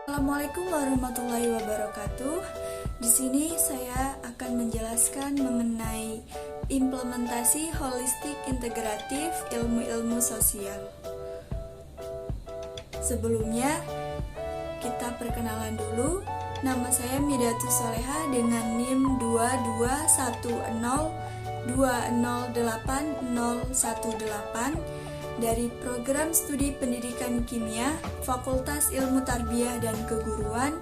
Assalamualaikum warahmatullahi wabarakatuh. Di sini saya akan menjelaskan mengenai implementasi holistik integratif ilmu-ilmu sosial. Sebelumnya, kita perkenalan dulu. Nama saya Midatus Soleha dengan NIM 22102080018 dari Program Studi Pendidikan Kimia Fakultas Ilmu Tarbiyah dan Keguruan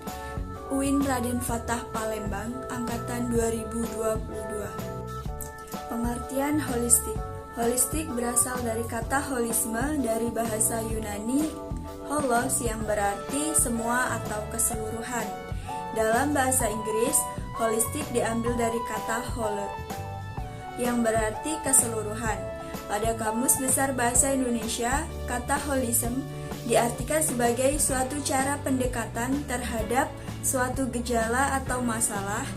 UIN Raden Fatah Palembang Angkatan 2022. Pengertian holistik. Holistik berasal dari kata holisme dari bahasa Yunani holos yang berarti semua atau keseluruhan. Dalam bahasa Inggris, holistik diambil dari kata whole yang berarti keseluruhan. Pada Kamus Besar Bahasa Indonesia, kata holism diartikan sebagai suatu cara pendekatan terhadap suatu gejala atau masalah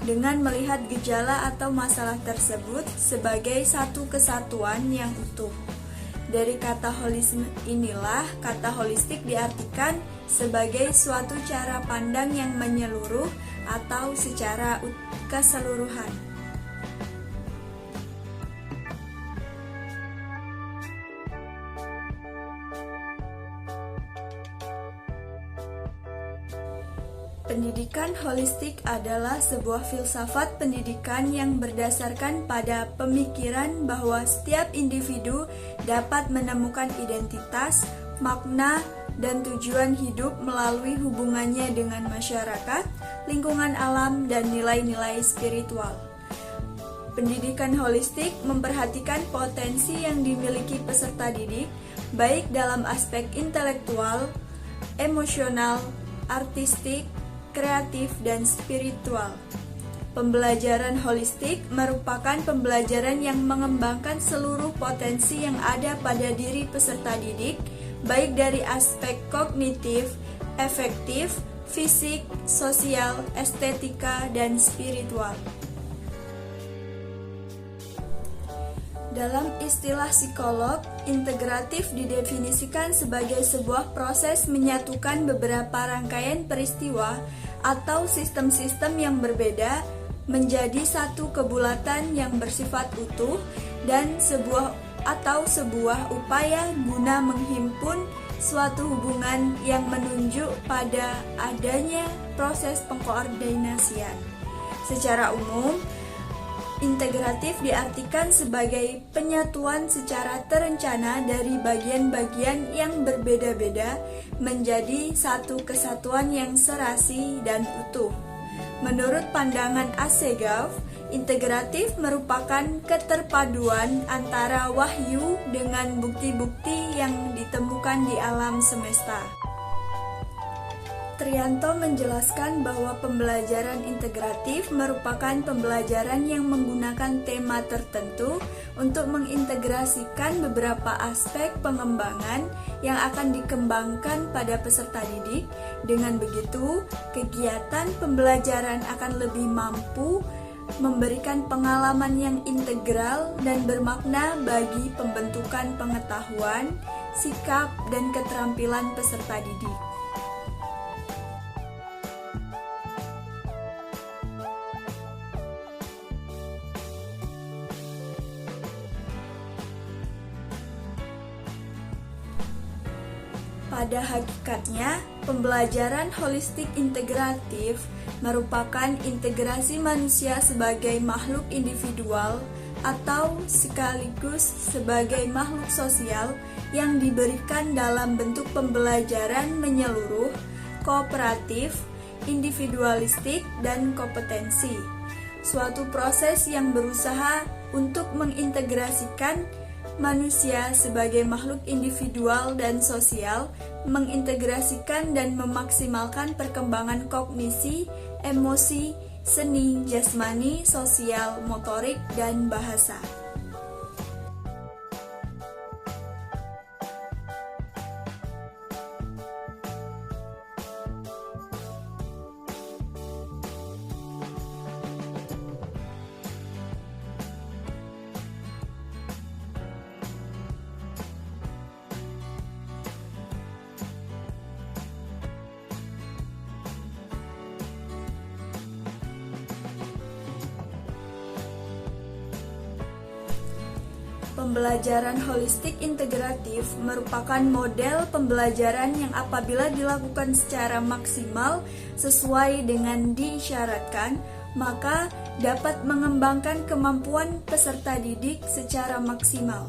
dengan melihat gejala atau masalah tersebut sebagai satu kesatuan yang utuh. Dari kata holisme inilah kata holistik diartikan sebagai suatu cara pandang yang menyeluruh atau secara keseluruhan. Pendidikan holistik adalah sebuah filsafat pendidikan yang berdasarkan pada pemikiran bahwa setiap individu dapat menemukan identitas, makna, dan tujuan hidup melalui hubungannya dengan masyarakat, lingkungan alam, dan nilai-nilai spiritual. Pendidikan holistik memperhatikan potensi yang dimiliki peserta didik, baik dalam aspek intelektual, emosional, artistik, kreatif, dan spiritual. Pembelajaran holistik merupakan pembelajaran yang mengembangkan seluruh potensi yang ada pada diri peserta didik, baik dari aspek kognitif, afektif, fisik, sosial, estetika, dan spiritual. Dalam istilah psikolog, integratif didefinisikan sebagai sebuah proses menyatukan beberapa rangkaian peristiwa atau sistem-sistem yang berbeda menjadi satu kebulatan yang bersifat utuh dan sebuah upaya guna menghimpun suatu hubungan yang menunjuk pada adanya proses pengkoordinasian. Secara umum, integratif diartikan sebagai penyatuan secara terencana dari bagian-bagian yang berbeda-beda menjadi satu kesatuan yang serasi dan utuh. Menurut pandangan Assegaf, integratif merupakan keterpaduan antara wahyu dengan bukti-bukti yang ditemukan di alam semesta. Trianto menjelaskan bahwa pembelajaran integratif merupakan pembelajaran yang menggunakan tema tertentu untuk mengintegrasikan beberapa aspek pengembangan yang akan dikembangkan pada peserta didik. Dengan begitu, kegiatan pembelajaran akan lebih mampu memberikan pengalaman yang integral dan bermakna bagi pembentukan pengetahuan, sikap, dan keterampilan peserta didik. Pada hakikatnya, pembelajaran holistik integratif merupakan integrasi manusia sebagai makhluk individual atau sekaligus sebagai makhluk sosial yang diberikan dalam bentuk pembelajaran menyeluruh, kooperatif, individualistik, dan kompetensi. Suatu proses yang berusaha untuk mengintegrasikan manusia sebagai makhluk individual dan sosial, mengintegrasikan dan memaksimalkan perkembangan kognisi, emosi, seni, jasmani, sosial, motorik, dan bahasa. Pembelajaran holistik integratif merupakan model pembelajaran yang apabila dilakukan secara maksimal sesuai dengan disyaratkan, maka dapat mengembangkan kemampuan peserta didik secara maksimal.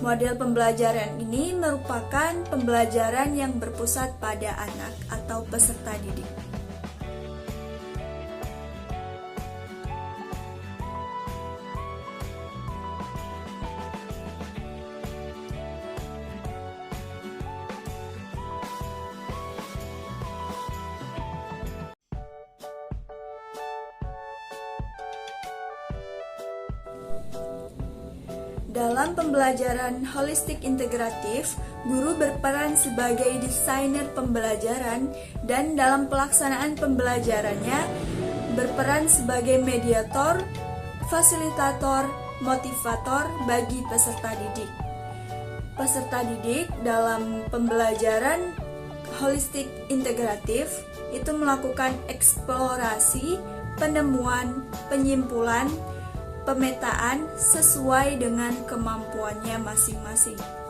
Model pembelajaran ini merupakan pembelajaran yang berpusat pada anak atau peserta didik. Dalam pembelajaran holistik integratif, guru berperan sebagai desainer pembelajaran dan dalam pelaksanaan pembelajarannya berperan sebagai mediator, fasilitator, motivator bagi peserta didik. Peserta didik dalam pembelajaran holistik integratif itu melakukan eksplorasi, penemuan, penyimpulan, pemetaan sesuai dengan kemampuannya masing-masing.